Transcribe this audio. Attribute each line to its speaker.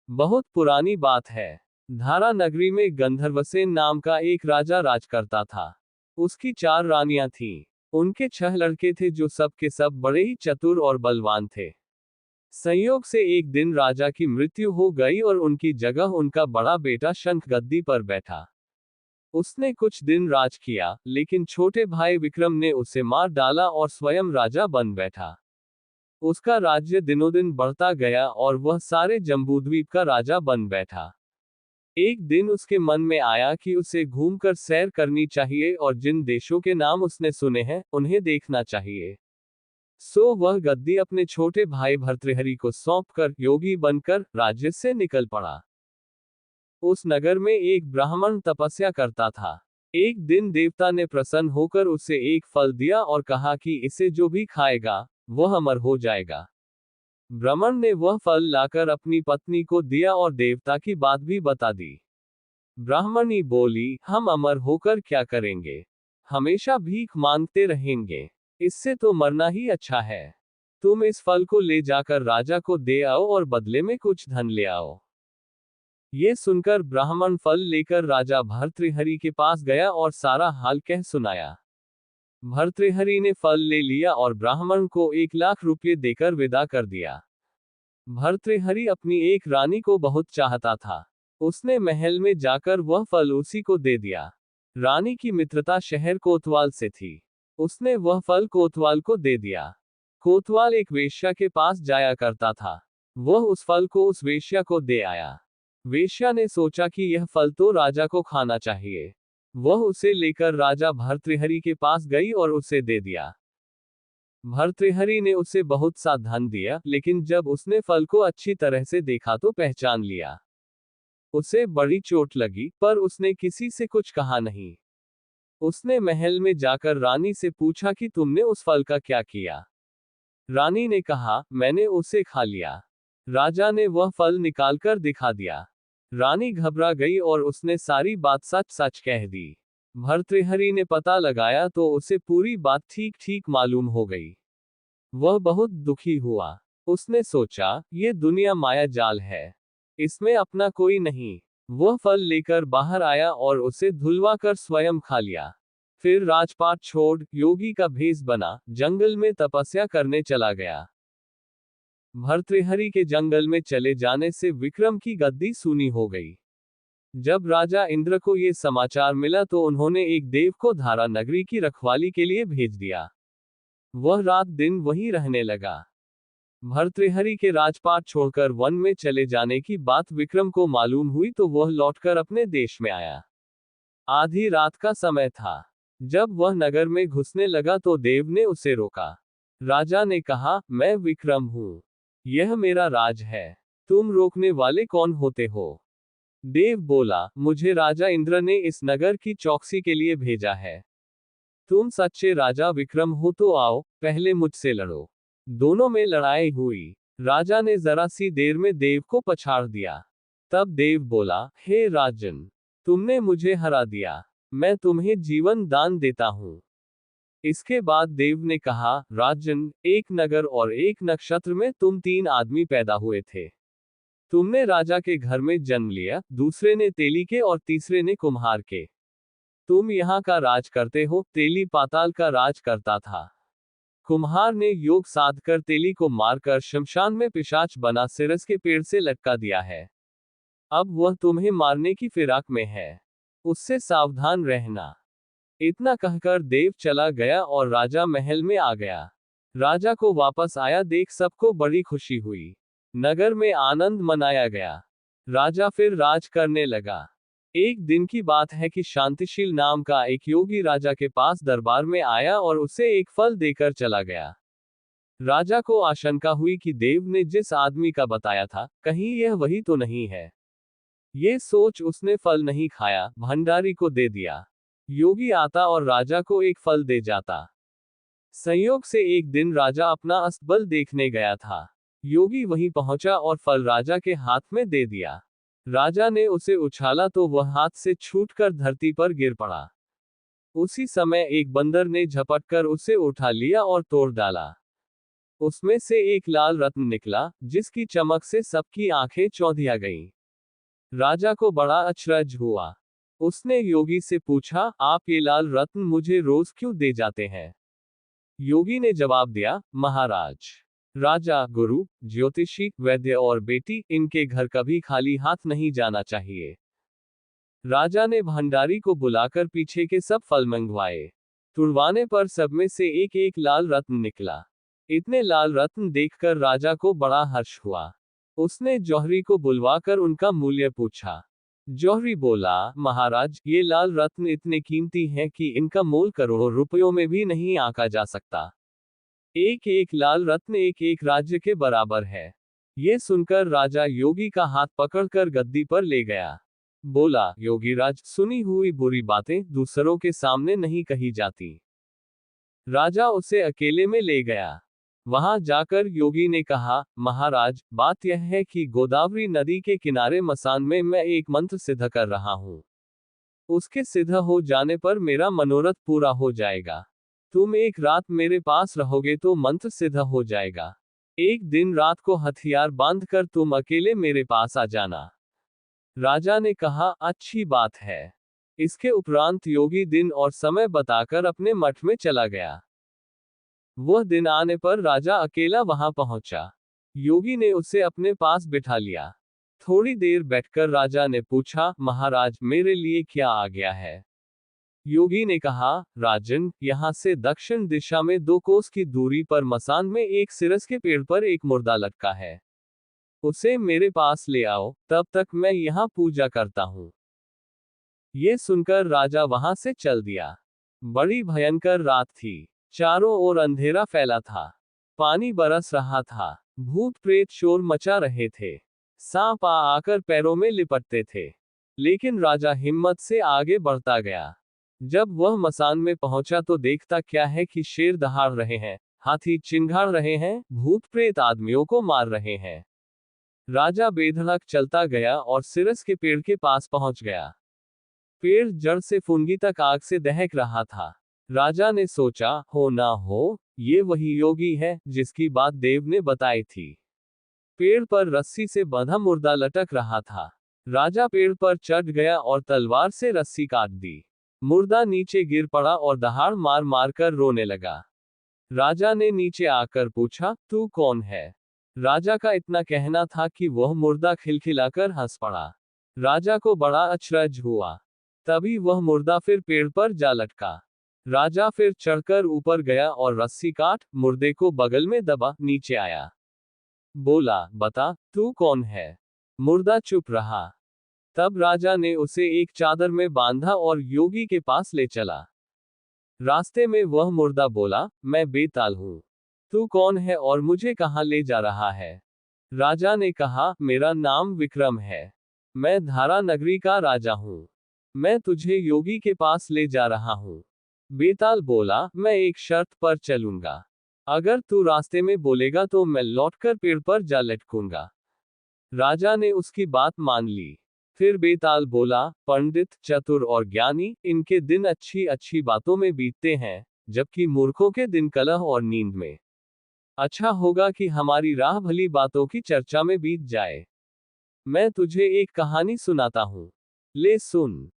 Speaker 1: बहुत पुरानी बात है। धारा नगरी में गंधर्वसेन नाम का एक राजा राज करता था। उसकी 4 रानियां थीं। उनके 6 लड़के थे जो सब के सब बड़े ही चतुर और बलवान थे। संयोग से एक दिन राजा की मृत्यु हो गई और उनकी जगह उनका बड़ा बेटा शंख गद्दी पर बैठा। उसने कुछ दिन राज किया, लेकिन छोटे भाई विक्रम ने उसे मार डाला और स्वयं राजा बन बैठा। उसका राज्य दिनों-दिन बढ़ता गया और वह सारे जम्बूद्वीप का राजा बन बैठा। एक दिन उसके मन में आया कि उसे घूमकर सैर करनी चाहिए और जिन देशों के नाम उसने सुने हैं, उन्हें देखना चाहिए। सो वह गद्दी अपने छोटे भाई भर्तृहरि को सौंपकर योगी बनकर राज्य से निकल पड़ा। उस नगर में एक ब्राह्मण तपस्या करता था। एक दिन देवता ने प्रसन्न होकर उसे एक फल दिया और कहा कि इसे जो भी खाएगा, वह अमर हो जाएगा। ब्राह्मण ने वह फल लाकर अपनी पत्नी को दिया और देवता की बात भी बता दी। ब्राह्मणी बोली, हम अमर होकर क्या करेंगे? हमेशा भीख मांगते रहेंगे। इससे तो मरना ही अच्छा है। तुम इस फल को ले जाकर राजा को दे आओ और बदले में कुछ धन ले आओ। ये सुनकर ब्राह्मण फल लेकर राजा भर्तृहरि के पास गया और सारा हाल कह सुनाया। भर्तृहरि ने फल ले लिया और ब्राह्मण को 1 लाख रुपये देकर विदा कर दिया। भर्तृहरि अपनी एक रानी को बहुत चाहता था। उसने महल में जाकर वह फल उसी को दे दिया। रानी की मित्रता शहर कोतवाल से थी। उसने वह फल कोतवाल को दे दिया। कोतवाल एक वेश्या के पास जाया करता था। वह उस फल को उस वेश्या को दे आया। वेश्या ने सोचा कि यह फल तो राजा को खाना चाहिए। वह उसे लेकर राजा भर्तृहरि के पास गई और उसे दे दिया। भर्तृहरि ने उसे बहुत सा धन दिया, लेकिन जब उसने फल को अच्छी तरह से देखा तो पहचान लिया। उसे बड़ी चोट लगी, पर उसने किसी से कुछ कहा नहीं। उसने महल में जाकर रानी से पूछा कि तुमने उस फल का क्या किया? रानी ने कहा, मैंने उसे खा लिया। राजा ने वह फल निकालकर दिखा दिया। रानी घबरा गई और उसने सारी बात सच सच कह दी। भर्तृहरि ने पता लगाया तो उसे पूरी बात ठीक ठीक मालूम हो गई। वह बहुत दुखी हुआ। उसने सोचा, ये दुनिया माया जाल है। इसमें अपना कोई नहीं। वह फल लेकर बाहर आया और उसे धुलवाकर स्वयं खा लिया। फिर राजपाट छोड़ योगी का भेष बना जंगल में तपस्या करने चला गया। भर्तृहरि के जंगल में चले जाने से विक्रम की गद्दी सूनी हो गई। जब राजा इंद्र को ये समाचार मिला तो उन्होंने एक देव को धारा नगरी की रखवाली के लिए भेज दिया। वह रात दिन वहीं रहने लगा। भर्तृहरि के राजपाट छोड़कर वन में चले जाने की बात विक्रम को मालूम हुई तो वह लौटकर अपने देश में आया। आधी रात का समय था। जब वह नगर में घुसने लगा तो देव ने उसे रोका। राजा ने कहा, मैं विक्रम हूं। यह मेरा राज है। तुम रोकने वाले कौन होते हो? देव बोला, मुझे राजा इंद्र ने इस नगर की चौकसी के लिए भेजा है। तुम सच्चे राजा विक्रम हो तो आओ, पहले मुझसे लड़ो। दोनों में लड़ाई हुई। राजा ने जरा सी देर में देव को पछाड़ दिया। तब देव बोला, हे राजन, तुमने मुझे हरा दिया। मैं तुम्हें जीवन दान देता हूं। इसके बाद देव ने कहा, राजन, एक नगर और एक नक्षत्र में तुम 3 आदमी पैदा हुए थे। तुमने राजा के घर में जन्म लिया, दूसरे ने तेली के और तीसरे ने कुम्हार के। तुम यहाँ का राज करते हो, तेली पाताल का राज करता था। कुम्हार ने योग साध कर तेली को मारकर शमशान में पिशाच बना सिरस के पेड़ से लटका दिया है। अब वह तुम्हें मारने की फिराक में है। उससे सावधान रहना। इतना कहकर देव चला गया और राजा महल में आ गया। राजा को वापस आया देख सबको बड़ी खुशी हुई। नगर में आनंद मनाया गया। राजा फिर राज करने लगा। एक दिन की बात है कि शांतिशील नाम का एक योगी राजा के पास दरबार में आया और उसे एक फल देकर चला गया। राजा को आशंका हुई कि देव ने जिस आदमी का बताया था, कहीं यह वही तो नहीं है। ये सोच उसने फल नहीं खाया, भंडारी को दे दिया। योगी आता और राजा को एक फल दे जाता। संयोग से एक दिन राजा अपना अस्तबल देखने गया था। योगी वहीं पहुंचा और फल राजा के हाथ में दे दिया। राजा ने उसे उछाला तो वह हाथ से छूटकर धरती पर गिर पड़ा। उसी समय एक बंदर ने झपटकर उसे उठा लिया और तोड़ डाला। उसमें से एक लाल रत्न निकला, जिसकी चमक से सबकी आंखें चौंधिया गईं। राजा को बड़ा अचरज हुआ। उसने योगी से पूछा, आप ये लाल रत्न मुझे रोज क्यों दे जाते हैं? योगी ने जवाब दिया, महाराज, राजा, गुरु, ज्योतिषी, वैद्य और बेटी, इनके घर कभी खाली हाथ नहीं जाना चाहिए। राजा ने भंडारी को बुलाकर पीछे के सब फल मंगवाए। तुड़वाने पर सब में से एक एक लाल रत्न निकला। इतने लाल रत्न देखकर राजा को बड़ा हर्ष हुआ। उसने जौहरी को बुलवाकर उनका मूल्य पूछा। जौहरी बोला, महाराज, ये लाल रत्न इतने कीमती हैं कि इनका मोल करोड़ों रुपयों में भी नहीं आंका जा सकता। एक एक लाल रत्न एक एक राज्य के बराबर है। ये सुनकर राजा योगी का हाथ पकड़कर गद्दी पर ले गया। बोला, योगीराज, सुनी हुई बुरी बातें दूसरों के सामने नहीं कही जाती। राजा उसे अकेले में ले गया। वहां जाकर योगी ने कहा, महाराज, बात यह है कि गोदावरी नदी के किनारे मसान में मैं एक मंत्र सिद्ध कर रहा हूं। उसके सिद्ध हो जाने पर मेरा मनोरथ पूरा हो जाएगा। तुम एक रात मेरे पास रहोगे तो मंत्र सिद्ध हो जाएगा। एक दिन रात को हथियार बांधकर तुम अकेले मेरे पास आ जाना। राजा ने कहा, अच्छी बात है। इसके उपरांत योगी दिन और समय बताकर अपने मठ में चला गया। वह दिन आने पर राजा अकेला वहां पहुंचा। योगी ने उसे अपने पास बिठा लिया। थोड़ी देर बैठकर राजा ने पूछा, महाराज, मेरे लिए क्या आ गया है? योगी ने कहा, राजन, यहाँ से दक्षिण दिशा में 2 कोस की दूरी पर मसान में एक सिरस के पेड़ पर एक मुर्दा लटका है। उसे मेरे पास ले आओ, तब तक मैं यहाँ पूजा करता हूँ। ये सुनकर राजा वहां से चल दिया। बड़ी भयंकर रात थी। चारों ओर अंधेरा फैला था। पानी बरस रहा था। भूत प्रेत शोर मचा रहे थे। सांप आकर पैरों में लिपटते थे। लेकिन राजा हिम्मत से आगे बढ़ता गया। जब वह मसान में पहुंचा तो देखता क्या है कि शेर दहाड़ रहे हैं, हाथी चिंघाड़ रहे हैं, भूत प्रेत आदमियों को मार रहे हैं। राजा बेधड़क चलता गया और सिरस के पेड़ के पास पहुंच गया। पेड़ जड़ से फुनगी तक आग से दहक रहा था। राजा ने सोचा, हो ना हो, ये वही योगी है जिसकी बात देव ने बताई थी। पेड़ पर रस्सी से बंधा मुर्दा लटक रहा था। राजा पेड़ पर चढ़ गया और तलवार से रस्सी काट दी। मुर्दा नीचे गिर पड़ा और दहाड़ मार मार कर रोने लगा। राजा ने नीचे आकर पूछा, तू कौन है? राजा का इतना कहना था कि वह मुर्दा खिलखिलाकर हंस पड़ा। राजा को बड़ा अचरज हुआ। तभी वह मुर्दा फिर पेड़ पर जा लटका। राजा फिर चढ़कर ऊपर गया और रस्सी काट मुर्दे को बगल में दबा नीचे आया। बोला, बता, तू कौन है? मुर्दा चुप रहा। तब राजा ने उसे एक चादर में बांधा और योगी के पास ले चला। रास्ते में वह मुर्दा बोला, मैं बेताल हूं। तू कौन है और मुझे कहां ले जा रहा है? राजा ने कहा, मेरा नाम विक्रम है। मैं धारा नगरी का राजा हूं। मैं तुझे योगी के पास ले जा रहा हूं। बेताल बोला, मैं एक शर्त पर चलूंगा। अगर तू रास्ते में बोलेगा तो मैं लौटकर पेड़ पर जा लटकूंगा। राजा ने उसकी बात मान ली। फिर बेताल बोला, पंडित, चतुर और ज्ञानी, इनके दिन अच्छी अच्छी बातों में बीतते हैं, जबकि मूर्खों के दिन कलह और नींद में। अच्छा होगा कि हमारी राह भली बातों की चर्चा में बीत जाए। मैं तुझे एक कहानी सुनाता हूं। ले सुन।